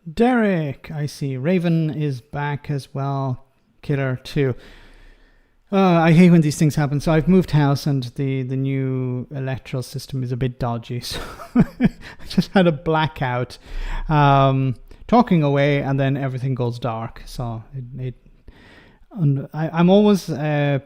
Derek, I see. Raven is back as well. Killer too. I hate when these things happen. So I've moved house and the new electoral system is a bit dodgy. So I just had a blackout, talking away, and then everything goes dark. So I'm always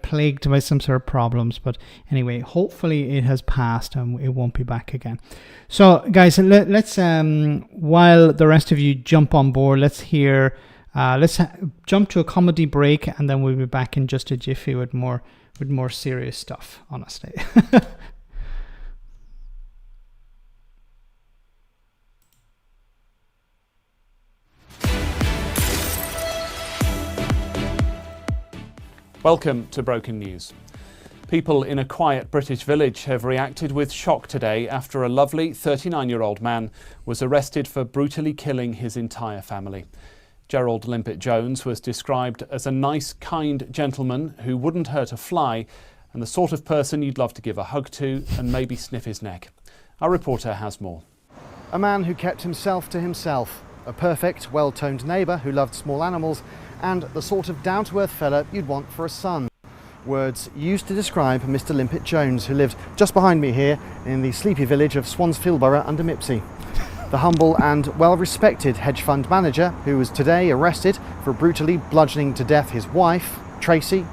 plagued by some sort of problems. But anyway, hopefully it has passed and it won't be back again. So guys, let's while the rest of you jump on board, let's hear. Let's jump to a comedy break, and then we'll be back in just a jiffy with more serious stuff, honestly. Welcome to Broken News. People in a quiet British village have reacted with shock today after a lovely 39-year-old man was arrested for brutally killing his entire family. Gerald Limpet-Jones was described as a nice, kind gentleman who wouldn't hurt a fly and the sort of person you'd love to give a hug to and maybe sniff his neck. Our reporter has more. A man who kept himself to himself, a perfect, well-toned neighbour who loved small animals, and the sort of down-to-earth fella you'd want for a son. Words used to describe Mr. Limpet-Jones, who lived just behind me here in the sleepy village of Swansfield Borough under Mipsey. The humble and well-respected hedge fund manager, who was today arrested for brutally bludgeoning to death his wife, Tracy,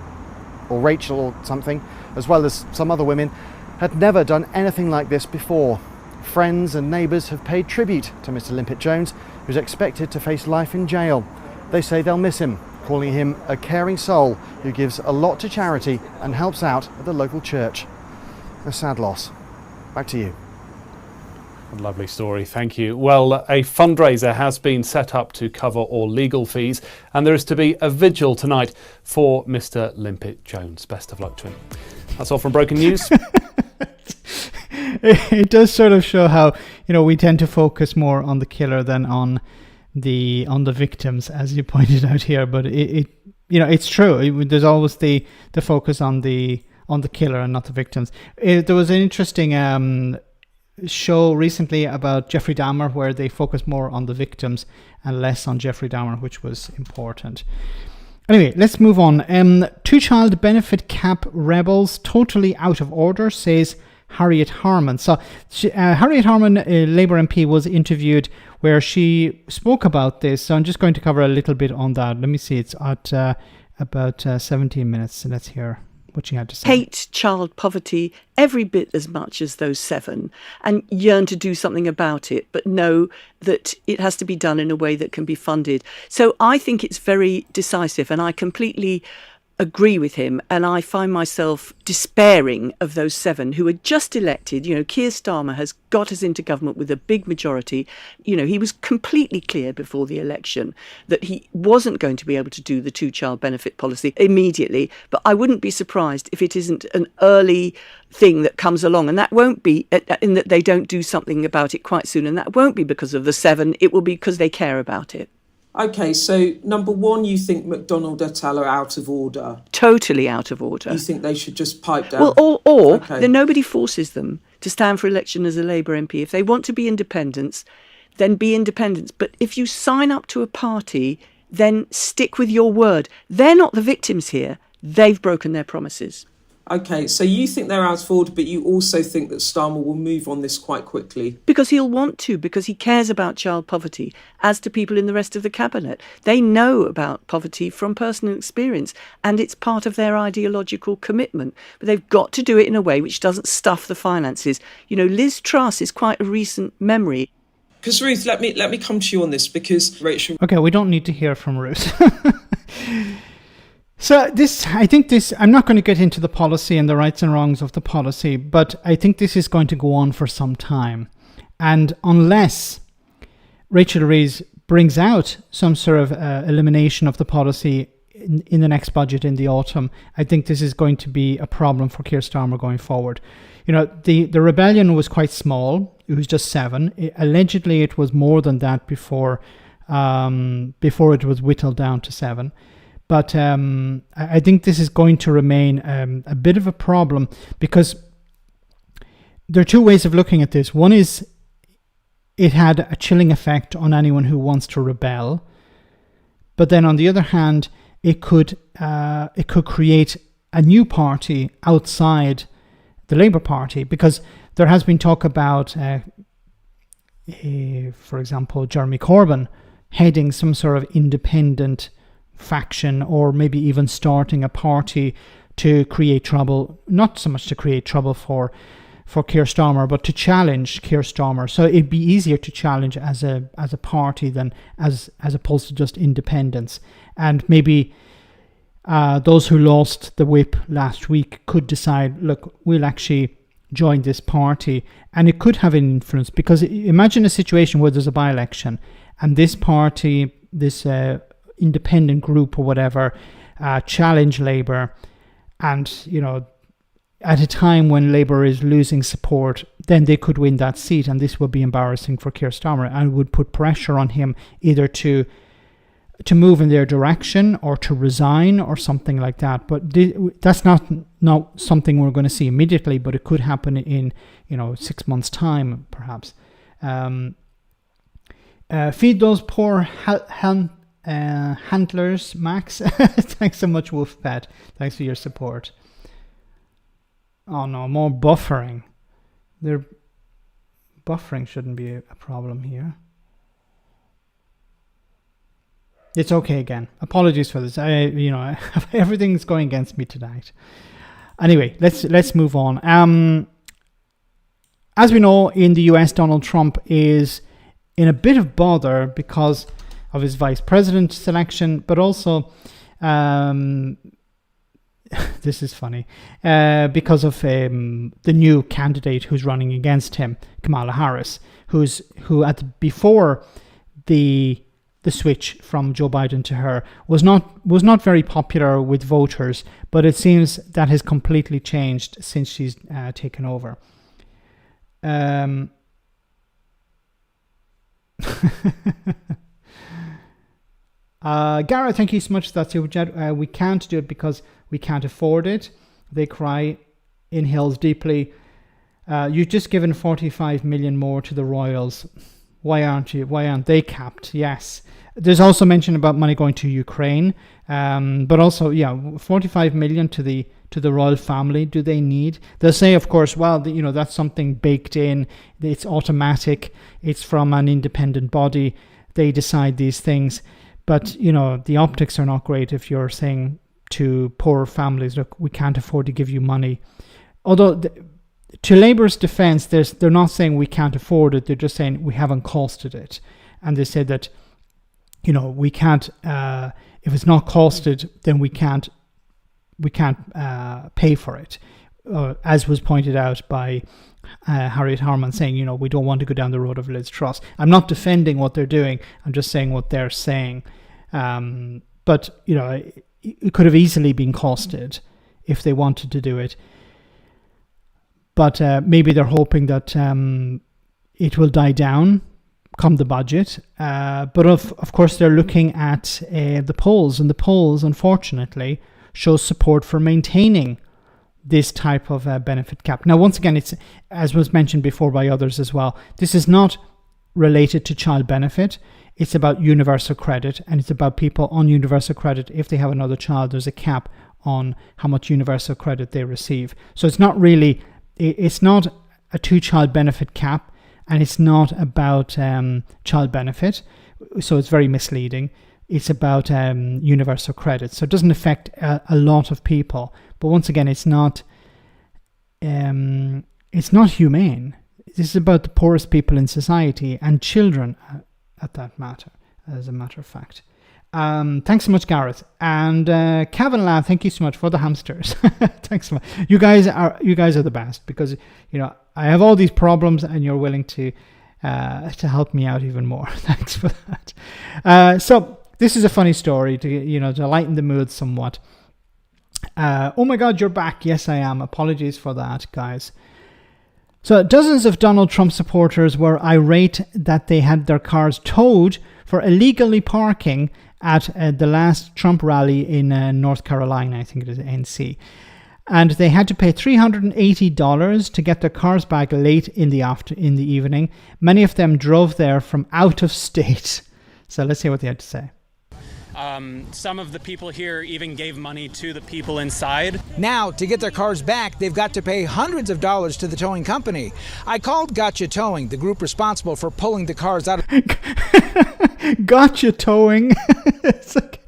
or Rachel or something, as well as some other women, had never done anything like this before. Friends and neighbours have paid tribute to Mr. Limpet-Jones, who's expected to face life in jail. They say they'll miss him, calling him a caring soul who gives a lot to charity and helps out at the local church. A sad loss. Back to you. Lovely story, thank you. Well, a fundraiser has been set up to cover all legal fees, and there is to be a vigil tonight for Mr. Limpet-Jones. Best of luck to him. That's all from Broken News. It does sort of show how, we tend to focus more on the killer than on the victims, as you pointed out here. But it's true. There's always the focus on the killer and not the victims. There was an interesting show recently about Jeffrey Dahmer where they focus more on the victims and less on Jeffrey Dahmer, which was important. Anyway, let's move on. Two-child benefit cap rebels totally out of order, says Harriet Harman. So Harriet Harman, a Labour MP, was interviewed where she spoke about this. So I'm just going to cover a little bit on that. Let me see. It's at about 17 minutes. So let's hear what she had to say. Hate child poverty every bit as much as those 7 and yearn to do something about it, but know that it has to be done in a way that can be funded. So I think it's very decisive, and I completely agree with him, and I find myself despairing of those 7 who were just elected. Keir Starmer has got us into government with a big majority. He was completely clear before the election that he wasn't going to be able to do the two-child benefit policy immediately, but I wouldn't be surprised if it isn't an early thing that comes along, and that won't be in that they don't do something about it quite soon, and that won't be because of the 7, it will be because they care about it. OK, so number one, you think McDonald et al. Are out of order? Totally out of order. You think they should just pipe down? Well, or then nobody forces them to stand for election as a Labour MP. If they want to be independents, then be independents. But if you sign up to a party, then stick with your word. They're not the victims here. They've broken their promises. OK, so you think they're out of order, but you also think that Starmer will move on this quite quickly? Because he'll want to, because he cares about child poverty, as do people in the rest of the cabinet. They know about poverty from personal experience, and it's part of their ideological commitment. But they've got to do it in a way which doesn't stuff the finances. Liz Truss is quite a recent memory. Because Ruth, let me come to you on this, because Rachel... Okay, we don't need to hear from Ruth. So I'm not going to get into the policy and the rights and wrongs of the policy, but I think this is going to go on for some time. And unless Rachel Rees brings out some sort of elimination of the policy in the next budget in the autumn, I think this is going to be a problem for Keir Starmer going forward. The rebellion was quite small. It was just 7. Allegedly, it was more than that before it was whittled down to 7. But I think this is going to remain a bit of a problem, because there are two ways of looking at this. One is it had a chilling effect on anyone who wants to rebel. But then on the other hand, it could create a new party outside the Labour Party, because there has been talk about, for example, Jeremy Corbyn heading some sort of independent faction, or maybe even starting a party to create trouble, not so much to create trouble for Keir Starmer, but to challenge Keir Starmer. So it'd be easier to challenge as a party than as opposed to just independence. And maybe those who lost the whip last week could decide, look, we'll actually join this party, and it could have an influence. Because imagine a situation where there's a by-election and this party, this independent group or whatever, challenge Labour, and at a time when Labour is losing support, then they could win that seat, and this would be embarrassing for Keir Starmer and would put pressure on him either to move in their direction or to resign or something like that. But that's not something we're going to see immediately, but it could happen in 6 months' time, perhaps. Feed those poor handlers, Max. Thanks so much, Wolfpet. Thanks for your support. Oh no, more buffering. Buffering shouldn't be a problem here. It's okay again. Apologies for this. Everything's going against me tonight. Anyway, let's move on. As we know, in the US, Donald Trump is in a bit of bother because of his vice president selection, but also this is funny, because of the new candidate who's running against him, Kamala Harris, before the switch from Joe Biden to her was not very popular with voters, but it seems that has completely changed since she's taken over. Gareth, thank you so much for that super chat. We can't do it because we can't afford it. They cry, inhales deeply. You've just given 45 million more to the Royals. Why aren't they capped? Yes. There's also mention about money going to Ukraine, but also 45 million to the royal family. Do they need? They'll say, of course, well, that's something baked in. It's automatic. It's from an independent body. They decide these things. But the optics are not great if you're saying to poor families, look, we can't afford to give you money. Although to Labour's defence, they're not saying we can't afford it. They're just saying we haven't costed it, and they said that we can't. If it's not costed, then we can't pay for it. As was pointed out by Harriet Harman, saying we don't want to go down the road of Liz Truss. I'm not defending what they're doing. I'm just saying what they're saying. But it could have easily been costed if they wanted to do it. But maybe they're hoping that it will die down come the budget. But of course, they're looking at the polls, and the polls, unfortunately, show support for maintaining this type of benefit cap. Now, once again, it's, as was mentioned before by others as well, this is not related to child benefit. It's about universal credit, and it's about people on universal credit. If they have another child, there's a cap on how much universal credit they receive. So it's not a two-child benefit cap, and it's not about child benefit. So it's very misleading. It's about universal credit. So it doesn't affect a lot of people. But once again, it's not humane. This is about the poorest people in society and children as a matter of fact. Thanks so much, Gareth. And Kevin Lab, thank you so much for the hamsters. Thanks so much. You guys are the best, because I have all these problems and you're willing to help me out even more. Thanks for that. So this is a funny story to lighten the mood somewhat. Oh my God, you're back. Yes, I am. Apologies for that, guys. So dozens of Donald Trump supporters were irate that they had their cars towed for illegally parking at the last Trump rally in North Carolina. I think it is NC. and they had to pay $380 to get their cars back late in the evening. Many of them drove there from out of state. So let's hear what they had to say. Some of the people here even gave money to the people inside. Now, to get their cars back, they've got to pay hundreds of dollars to the towing company. I called Gotcha Towing, the group responsible for pulling the cars out of... Gotcha Towing. It's like,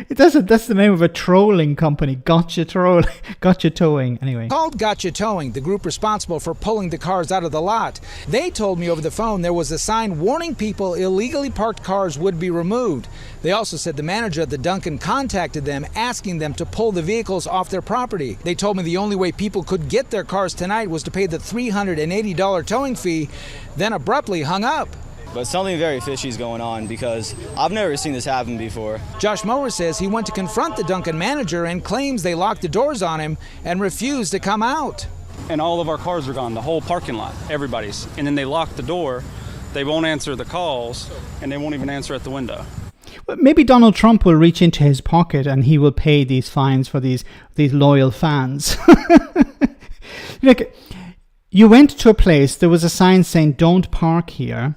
that's the name of a trolling company. Gotcha Towing. Anyway. Called Gotcha Towing, the group responsible for pulling the cars out of the lot. They told me over the phone there was a sign warning people illegally parked cars would be removed. They also said the manager at the Dunkin' contacted them, asking them to pull the vehicles off their property. They told me the only way people could get their cars tonight was to pay the $380 towing fee, then abruptly hung up. But something very fishy is going on because I've never seen this happen before. Josh Mower says he went to confront the Dunkin' manager and claims they locked the doors on him and refused to come out. And all of our cars are gone, the whole parking lot, everybody's. And then they lock the door, they won't answer the calls, and they won't even answer at the window. Well, maybe Donald Trump will reach into his pocket and he will pay these fines for these loyal fans. Like, you went to a place, there was a sign saying don't park here,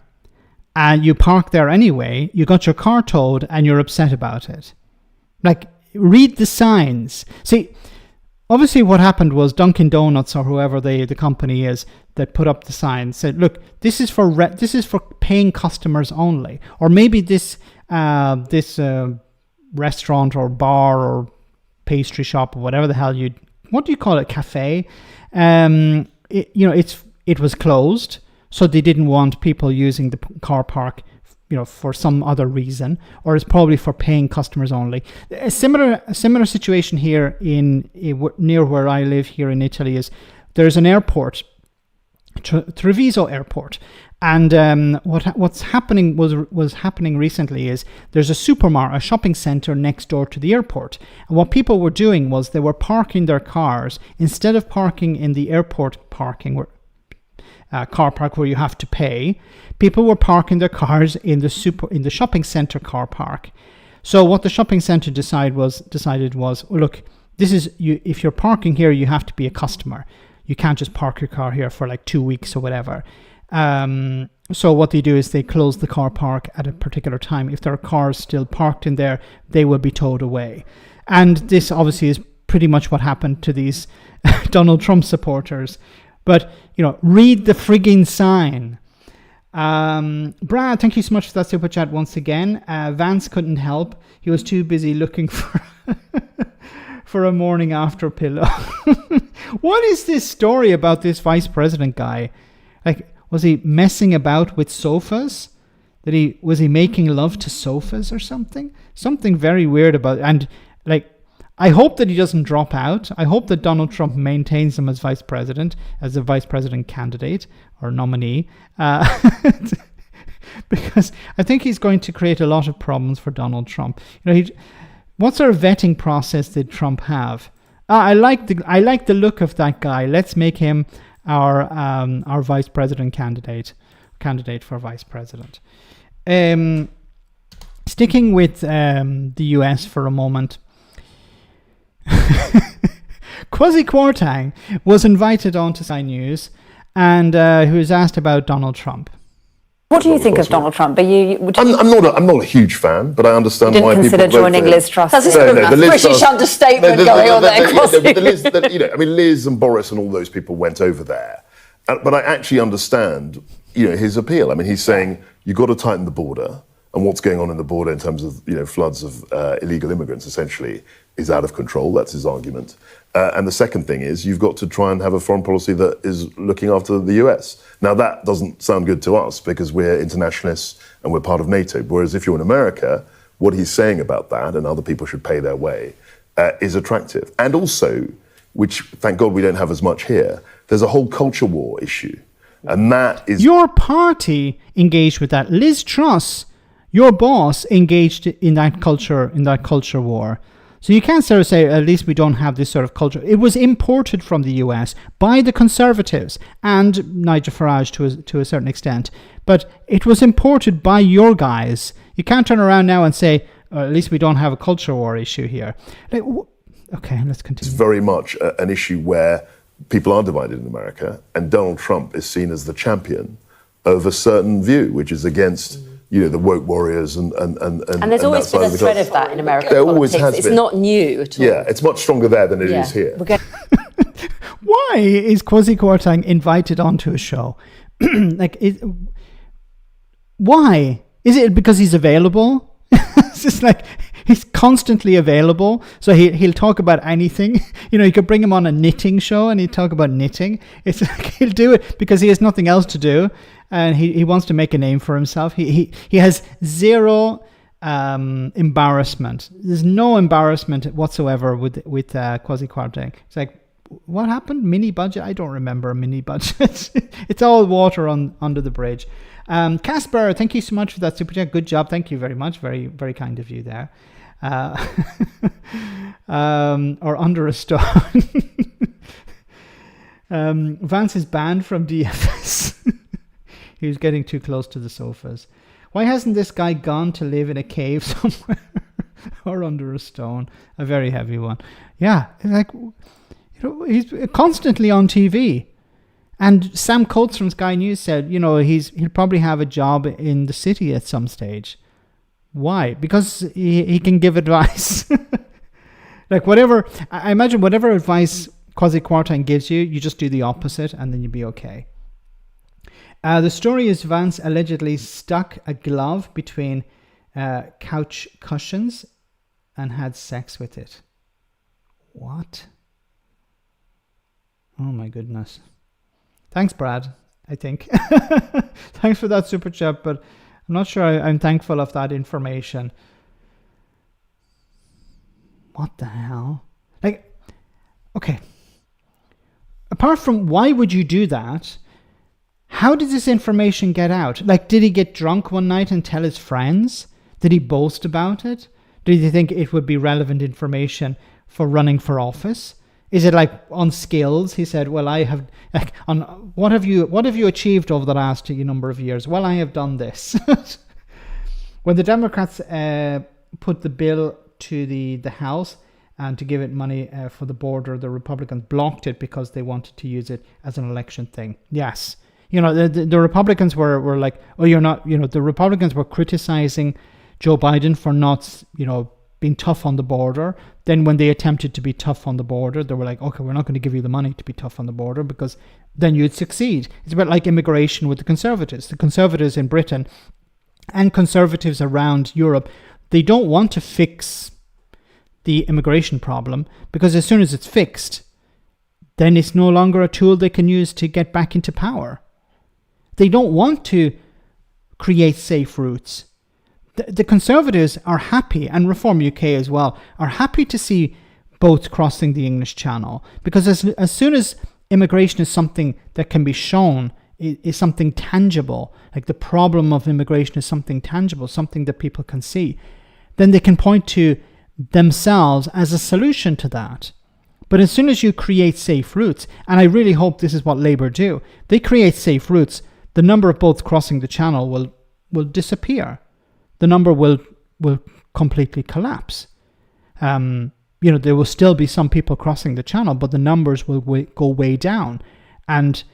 and you parked there anyway, you got your car towed and you're upset about it. Like, read the signs. See, obviously what happened was Dunkin' Donuts or whoever the company is that put up the sign said, look, this is for paying customers only. Or maybe this restaurant or bar or pastry shop or whatever the hell what do you call it, cafe? It was closed. So they didn't want people using the car park, for some other reason, or it's probably for paying customers only. A similar situation here near where I live here in Italy is there's an airport, Treviso Airport, and what's happening was happening recently is there's a shopping center next door to the airport, and what people were doing was they were parking their cars instead of parking in the airport parking car park where you have to pay. People were parking their cars in the shopping center car park. So what the shopping center decided was, look, this is if you're parking here, you have to be a customer. You can't just park your car here for like 2 weeks or whatever. So what they do is they close the car park at a particular time. If there are cars still parked in there, they will be towed away. And this obviously is pretty much what happened to these Donald Trump supporters. But, read the frigging sign. Brad, thank you so much for that super chat once again. Vance couldn't help. He was too busy looking for a morning after pillow. What is this story about this vice president guy? Like, was he messing about with sofas? Was he making love to sofas or something? Something very weird about it. And, like, I hope that he doesn't drop out. I hope that Donald Trump maintains him as vice president candidate or nominee, because I think he's going to create a lot of problems for Donald Trump. What sort of vetting process did Trump have? I like the look of that guy. Let's make him our vice president candidate for vice president. Sticking with the US for a moment. Quasi Kwarteng was invited on to Sky News, and who was asked about Donald Trump. What do you think of Donald Trump? I'm not a huge fan, but I understand why people consider joining Liz Truss. That's a British understatement going on there. Liz and Boris and all those people went over there, but I actually understand, his appeal. I mean, he's saying you've got to tighten the border, and what's going on in the border in terms of floods of illegal immigrants essentially is out of control. That's his argument. And the second thing is you've got to try and have a foreign policy that is looking after the US. Now that doesn't sound good to us because we're internationalists and we're part of NATO. Whereas if you're in America, what he's saying about that and other people should pay their way is attractive. And also, which thank God we don't have as much here, there's a whole culture war issue. And that is... Your party engaged with that. Liz Truss, your boss, engaged in that culture war. So you can't sort of say, at least we don't have this sort of culture. It was imported from the US by the Conservatives and Nigel Farage to a certain extent. But it was imported by your guys. You can't turn around now and say, at least we don't have a culture war issue here. Like, Okay, let's It's continue. very much an issue where people are divided in America, and Donald Trump is seen as the champion of a certain view, which is against the woke warriors and there's always been a thread of that in American there politics. always has It's been. not new at all. Yeah, it's much stronger there than it is here. Why is Quasi Kwarteng invited onto a show? Why? Is it because he's available? It's just like he's constantly available, so he'll talk about anything. You could bring him on a knitting show and he'd talk about knitting. It's like he'll do it because he has nothing else to do, and he wants to make a name for himself. He has zero embarrassment. There's no embarrassment whatsoever with Quasi Kwarteng. It's like, what happened? Mini budget? I don't remember a mini budget. It's all water under the bridge. Casper, thank you so much for that super chat. Good job. Thank you very much. Very, very kind of you there. Or under a stone. Vance is banned from DFS. He was getting too close to the sofas. Why hasn't this guy gone to live in a cave somewhere or under a stone? A very heavy one. Yeah, like, he's constantly on TV. And Sam Coates from Sky News said, he'll probably have a job in the city at some stage. Why? Because he can give advice. Like I imagine whatever advice Quasi Kwarteng gives you, you just do the opposite and then you'll be okay. The story is Vance allegedly stuck a glove between couch cushions and had sex with it. What? Oh my goodness. Thanks, Brad, I think. Thanks for that super chat, but I'm not sure I'm thankful of that information. What the hell? Like, okay. Apart from why would you do that, how did this information get out? Like, did he get drunk one night and tell his friends? Did he boast about it? Did he think it would be relevant information for running for office? Is it like on skills? He said, well, I have, like, on what have you achieved over the last number of years? Well, I have done this. When the Democrats put the bill to the House and to give it money for the border, the Republicans blocked it because they wanted to use it as an election thing. Yes. The Republicans were like, oh, you're not, the Republicans were criticizing Joe Biden for not, being tough on the border. Then when they attempted to be tough on the border, they were like, okay, we're not going to give you the money to be tough on the border because then you'd succeed. It's a bit like immigration with the Conservatives. The Conservatives in Britain and Conservatives around Europe, they don't want to fix the immigration problem because as soon as it's fixed, then it's no longer a tool they can use to get back into power. They don't want to create safe routes. The Conservatives are happy, and Reform UK as well, are happy to see boats crossing the English Channel because as soon as immigration is something that can be shown, is something tangible, like the problem of immigration is something tangible, something that people can see, then they can point to themselves as a solution to that. But as soon as you create safe routes, and I really hope this is what Labour do, they create safe routes, the number of boats crossing the Channel will disappear. The number will completely collapse. There will still be some people crossing the Channel, but the numbers will go way down. And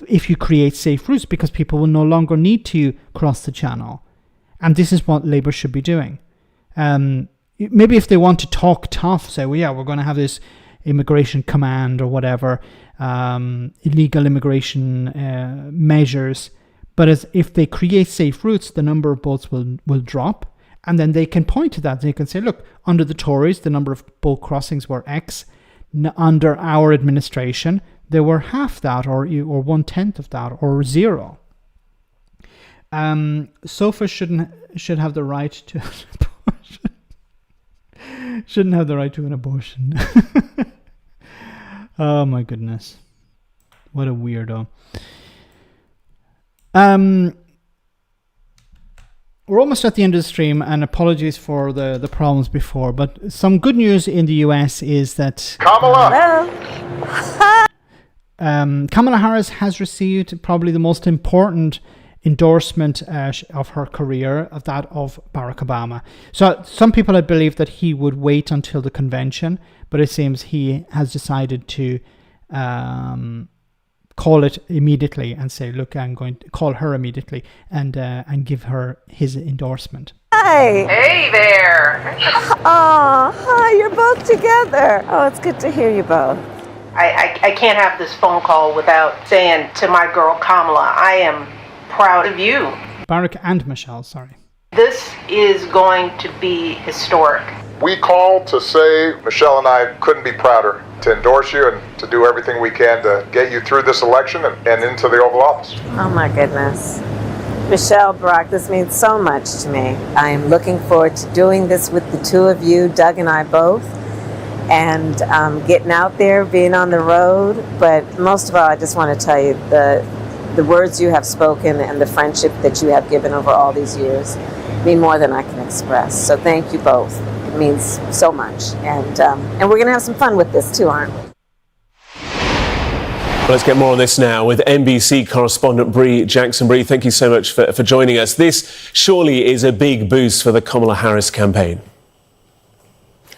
if you create safe routes, because people will no longer need to cross the Channel. And this is what Labour should be doing. Maybe if they want to talk tough, say, well, yeah, we're going to have this immigration command or whatever, illegal immigration measures. But if they create safe routes, the number of boats will drop. And then they can point to that. They can say, look, under the Tories, the number of boat crossings were X. Under our administration, there were half that or 1/10 of that or zero. Sofa should have the right to an abortion. Shouldn't have the right to an abortion. Oh my goodness. What a weirdo. We're almost at the end of the stream, and apologies for the problems before, but some good news in the US is that Kamala Harris has received probably the most important endorsement of her career, of that of Barack Obama. So some people had believed that he would wait until the convention, but it seems he has decided to call it immediately and say, look, I'm going to call her immediately and give her his endorsement. Hi. Hey there. Oh, hi, you're both together. Oh, it's good to hear you both. I can't have this phone call without saying to my girl Kamala, I am proud of you. Barack and Michelle, sorry. This is going to be historic. We called to say Michelle and I couldn't be prouder to endorse you and to do everything we can to get you through this election and into the Oval Office. Oh my goodness. Michelle, Barack, this means so much to me. I am looking forward to doing this with the two of you, Doug and I both, and getting out there, being on the road. But most of all, I just want to tell you the words you have spoken and the friendship that you have given over all these years mean more than I can express. So thank you both. It means so much. And we're going to have some fun with this too, aren't we? Let's get more on this now with NBC correspondent Bree Jackson. Bree, thank you so much for joining us. This surely is a big boost for the Kamala Harris campaign.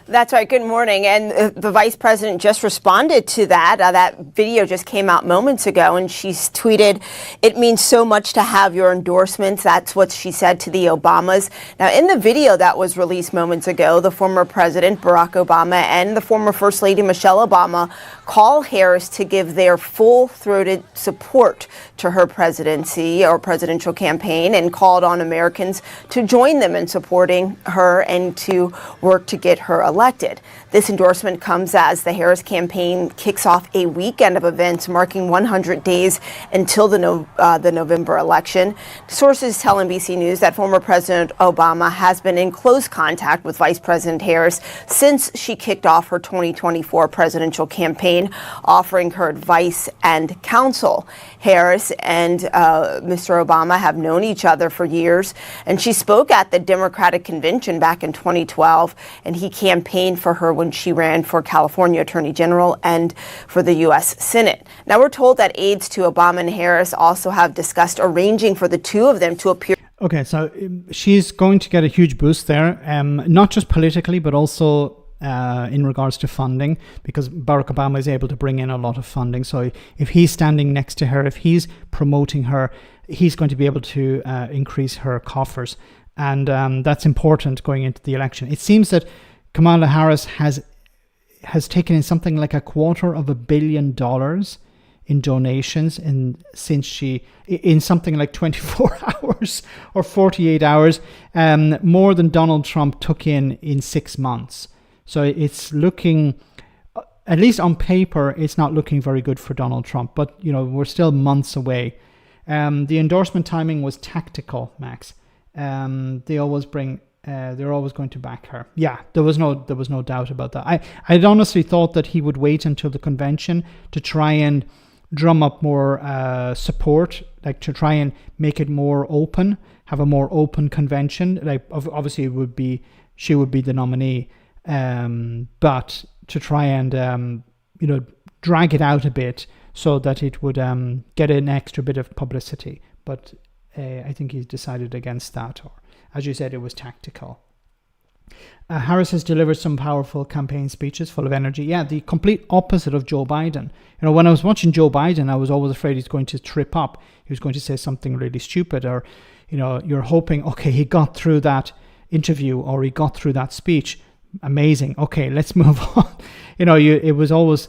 That's right. Good morning. And the vice president just responded to that. That video just came out moments ago, and she's tweeted, "It means so much to have your endorsements." That's what she said to the Obamas. Now, in the video that was released moments ago, the former president, Barack Obama, and the former First Lady, Michelle Obama, call Harris to give their full-throated support to her presidency or presidential campaign and called on Americans to join them in supporting her and to work to get her elected. This endorsement comes as the Harris campaign kicks off a weekend of events marking 100 days until the November election. Sources tell NBC News that former President Obama has been in close contact with Vice President Harris since she kicked off her 2024 presidential campaign, offering her advice and counsel. Harris and Mr. Obama have known each other for years, and she spoke at the Democratic convention back in 2012, and he campaigned for her when she ran for California Attorney General and for the U.S. Senate. Now, we're told that aides to Obama and Harris also have discussed arranging for the two of them to appear. Okay, so she's going to get a huge boost there, not just politically, but also in regards to funding, because Barack Obama is able to bring in a lot of funding. So if he's standing next to her, if he's promoting her, he's going to be able to increase her coffers. And that's important going into the election. It seems that Kamala Harris has taken in something like $250 million in donations in something like 24 hours or 48 hours, more than Donald Trump took in 6 months. So it's looking, at least on paper, it's not looking very good for Donald Trump. But, you know, we're still months away. The endorsement timing was tactical, Max. They're always going to back her. Yeah, there was no doubt about that. I'd honestly thought that he would wait until the convention to try and drum up more support, like to try and make it more open, have a more open convention. Like obviously she would be the nominee, but to try and drag it out a bit so that it would get an extra bit of publicity. But I think he's decided against that, or as you said, it was tactical. Harris has delivered some powerful campaign speeches full of energy. Yeah, the complete opposite of Joe Biden. You know, when I was watching Joe Biden, I was always afraid he's going to trip up. He was going to say something really stupid, or, you know, you're hoping, okay, he got through that interview or he got through that speech. Amazing. Okay, let's move on. You know, it was always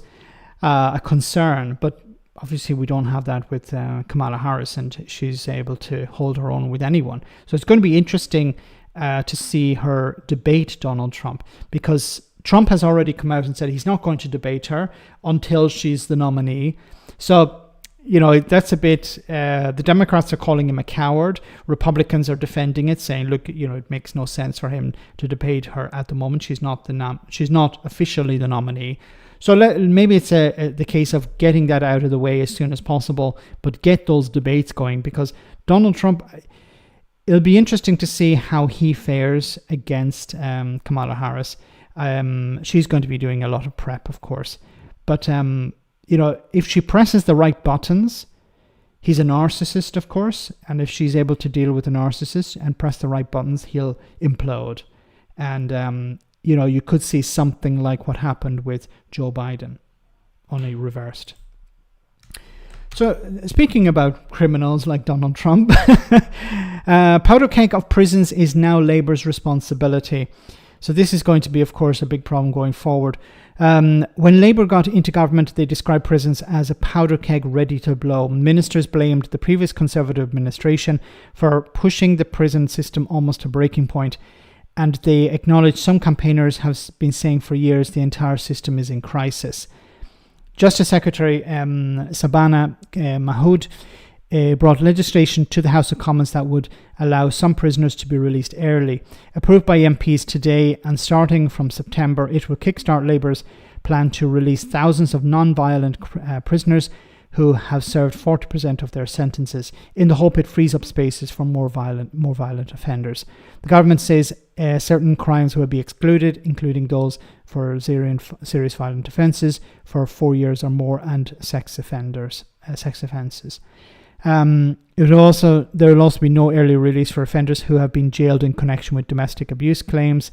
a concern, but obviously we don't have that with Kamala Harris, and she's able to hold her own with anyone. So it's going to be interesting to see her debate Donald Trump, because Trump has already come out and said he's not going to debate her until she's the nominee. So, you know, that's a bit, the Democrats are calling him a coward. Republicans are defending it, saying, look, you know, it makes no sense for him to debate her at the moment. She's not officially the nominee. So maybe it's the case of getting that out of the way as soon as possible, but get those debates going, because Donald Trump, it'll be interesting to see how he fares against Kamala Harris. She's going to be doing a lot of prep, of course. But, you know, if she presses the right buttons, He's a narcissist, of course, and if she's able to deal with a narcissist and press the right buttons, he'll implode. And, you could see something like what happened with Joe Biden, only reversed. So, speaking about criminals like Donald Trump, powder keg of prisons is now Labour's responsibility. So this is going to be, of course, a big problem going forward. When Labour got into government, they described prisons as a powder keg ready to blow. Ministers blamed the previous Conservative administration for pushing the prison system almost to breaking point. And they acknowledged some campaigners have been saying for years the entire system is in crisis. Justice Secretary Sabana Mahood brought legislation to the House of Commons that would allow some prisoners to be released early. Approved by MPs today, and starting from September, it will kickstart Labour's plan to release thousands of non-violent prisoners who have served 40% of their sentences, in the hope it frees up spaces for more violent offenders. The government says certain crimes will be excluded, including those for serious violent offences for 4 years or more, and sex offences. There will also be no early release for offenders who have been jailed in connection with domestic abuse crimes,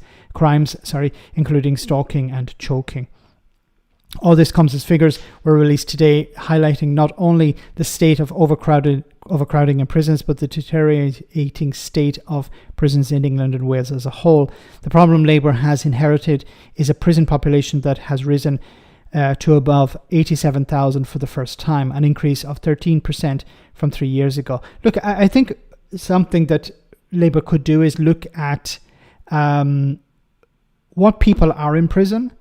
including stalking and choking. All this comes as figures were released today, highlighting not only the state of overcrowding in prisons, but the deteriorating state of prisons in England and Wales as a whole. The problem Labour has inherited is a prison population that has risen to above 87,000 for the first time, an increase of 13% from 3 years ago. Look, I think something that Labour could do is look at what people are in prison,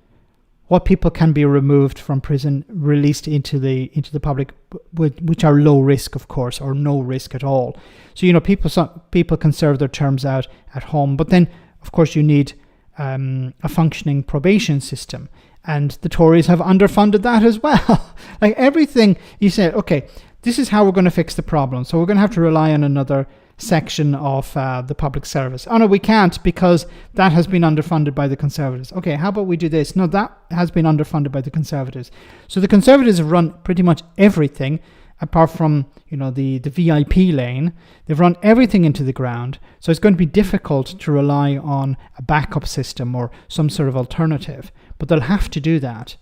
what people can be removed from prison, released into the public, which are low risk, of course, or no risk at all. So people can serve their terms out at home, but then of course you need a functioning probation system, and the Tories have underfunded that as well. Like everything, you said, okay, this is how we're going to fix the problem. So we're going to have to rely on another section of the public service. Oh no, we can't, because that has been underfunded by the Conservatives. Okay, how about we do this? No, that has been underfunded by the Conservatives. So the Conservatives have run pretty much everything, apart from the VIP lane. They've run everything into the ground. So it's going to be difficult to rely on a backup system or some sort of alternative. But they'll have to do that.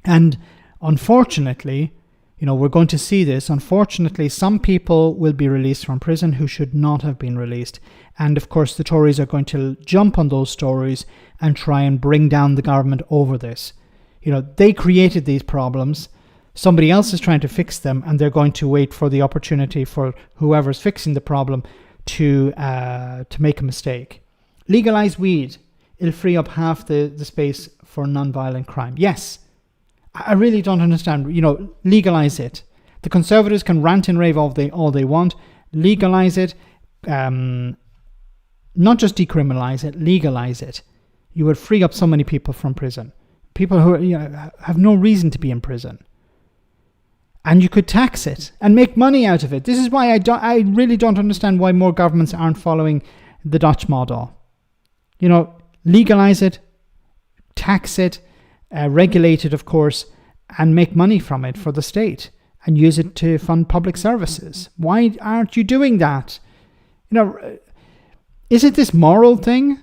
And unfortunately, we're going to see this. Unfortunately, some people will be released from prison who should not have been released. And of course, the Tories are going to jump on those stories and try and bring down the government over this. They created these problems. Somebody else is trying to fix them, and they're going to wait for the opportunity for whoever's fixing the problem to make a mistake. Legalize weed. It'll free up half the space for non-violent crime. Yes. I really don't understand. Legalize it. The Conservatives can rant and rave all they want. Legalize it. Not just decriminalize it, legalize it. You would free up so many people from prison. People who have no reason to be in prison. And you could tax it and make money out of it. This is why I really don't understand why more governments aren't following the Dutch model. Legalize it, tax it, regulate it, of course, and make money from it for the state and use it to fund public services. Why aren't you doing that? Is it this moral thing?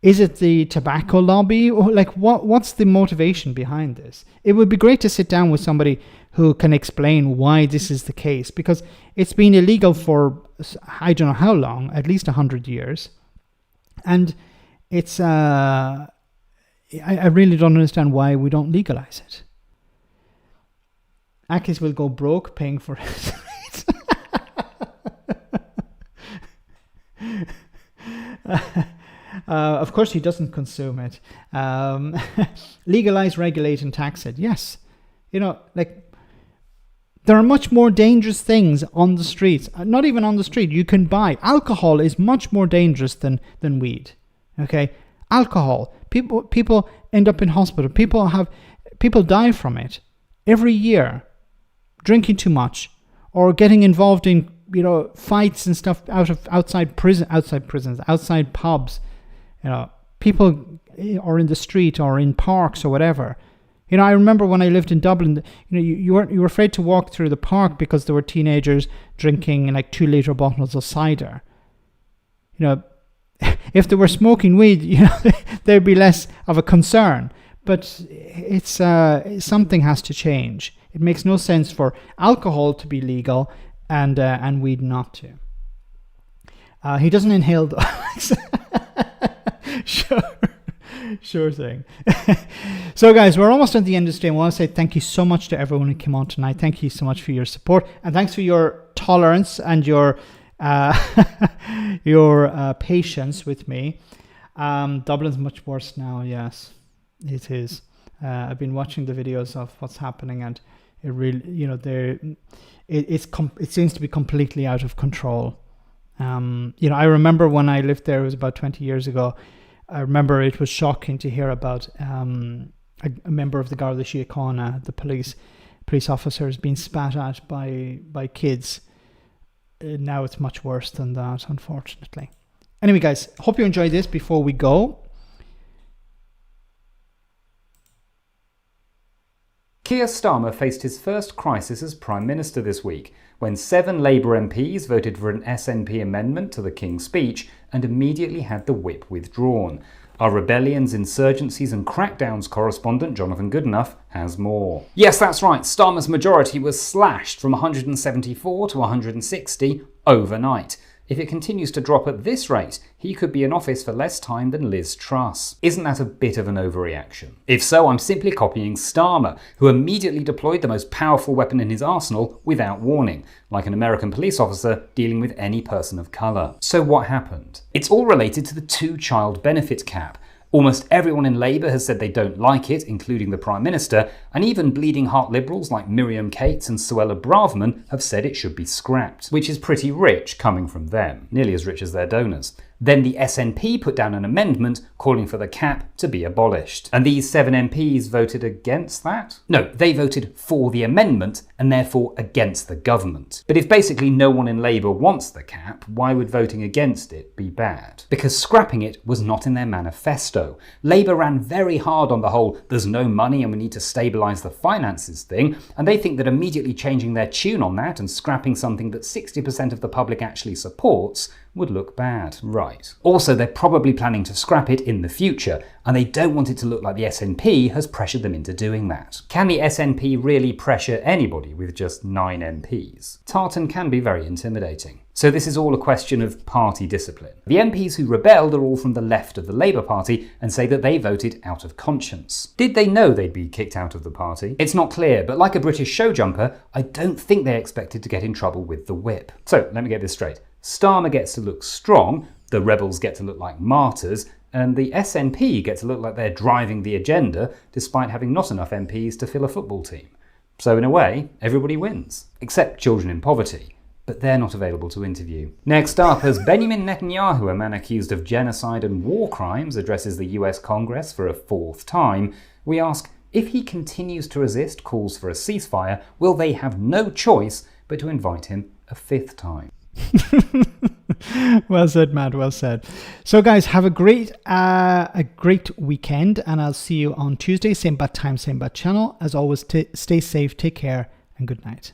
Is it the tobacco lobby? Or what's the motivation behind this? It would be great to sit down with somebody who can explain why this is the case, because it's been illegal for I don't know how long, at least 100 years. And it's I really don't understand why we don't legalize it. Akis will go broke paying for it. Of course, he doesn't consume it. Legalize, regulate, and tax it. Yes. There are much more dangerous things on the streets. Not even on the street. You can buy. Alcohol is much more dangerous than weed. Okay? Alcohol. People end up in hospital. People die from it every year. Drinking too much, or getting involved in fights and stuff outside prisons, outside pubs. People are in the street or in parks or whatever. You know, I remember when I lived in Dublin, you know, you were afraid to walk through the park because there were teenagers drinking like 2-liter bottles of cider. You know, if they were smoking weed, you know, there'd be less of a concern. But it's something has to change. It makes no sense for alcohol to be legal and weed not to. He doesn't inhale though. Sure thing. So guys, we're almost at the end of the stream. I want to say thank you so much to everyone who came on tonight. Thank you so much for your support, and thanks for your tolerance and your patience with me. Dublin's much worse now. Yes, it is. I've been watching the videos of what's happening, and it really, you know, it seems to be completely out of control. You know, I remember when I lived there, it was about 20 years ago. I remember it was shocking to hear about a member of the Garda Síochána, the police officers, being spat at by kids. Now it's much worse than that, unfortunately. Anyway, guys, hope you enjoyed this. Before we go, Keir Starmer faced his first crisis as Prime Minister this week, when 7 Labour MPs voted for an SNP amendment to the King's Speech and immediately had the whip withdrawn. Our rebellions, insurgencies and crackdowns correspondent Jonathan Goodenough has more. Yes, that's right, Starmer's majority was slashed from 174 to 160 overnight. If it continues to drop at this rate, he could be in office for less time than Liz Truss. Isn't that a bit of an overreaction? If so, I'm simply copying Starmer, who immediately deployed the most powerful weapon in his arsenal without warning, like an American police officer dealing with any person of colour. So what happened? It's all related to the 2-child benefit cap. Almost everyone in Labour has said they don't like it, including the Prime Minister, and even bleeding heart liberals like Miriam Cates and Suella Braverman have said it should be scrapped, which is pretty rich coming from them, nearly as rich as their donors. Then the SNP put down an amendment calling for the cap to be abolished. And these 7 MPs voted against that? No, they voted for the amendment and therefore against the government. But if basically no one in Labour wants the cap, why would voting against it be bad? Because scrapping it was not in their manifesto. Labour ran very hard on the whole "there's no money and we need to stabilise the finances" thing, and they think that immediately changing their tune on that and scrapping something that 60% of the public actually supports would look bad. Right. Also, they're probably planning to scrap it in the future, and they don't want it to look like the SNP has pressured them into doing that. Can the SNP really pressure anybody with just 9 MPs? Tartan can be very intimidating. So this is all a question of party discipline. The MPs who rebelled are all from the left of the Labour Party and say that they voted out of conscience. Did they know they'd be kicked out of the party? It's not clear, but like a British show jumper, I don't think they expected to get in trouble with the whip. So let me get this straight. Starmer gets to look strong, the rebels get to look like martyrs, and the SNP get to look like they're driving the agenda despite having not enough MPs to fill a football team. So in a way, everybody wins, except children in poverty. But they're not available to interview. Next up, as Benjamin Netanyahu, a man accused of genocide and war crimes, addresses the US Congress for a 4th time, we ask, if he continues to resist calls for a ceasefire, will they have no choice but to invite him a 5th time? Well said, Matt. Well said. So, guys, have a great weekend, and I'll see you on Tuesday. Same bad time, same bad channel. As always, stay safe, take care, and good night.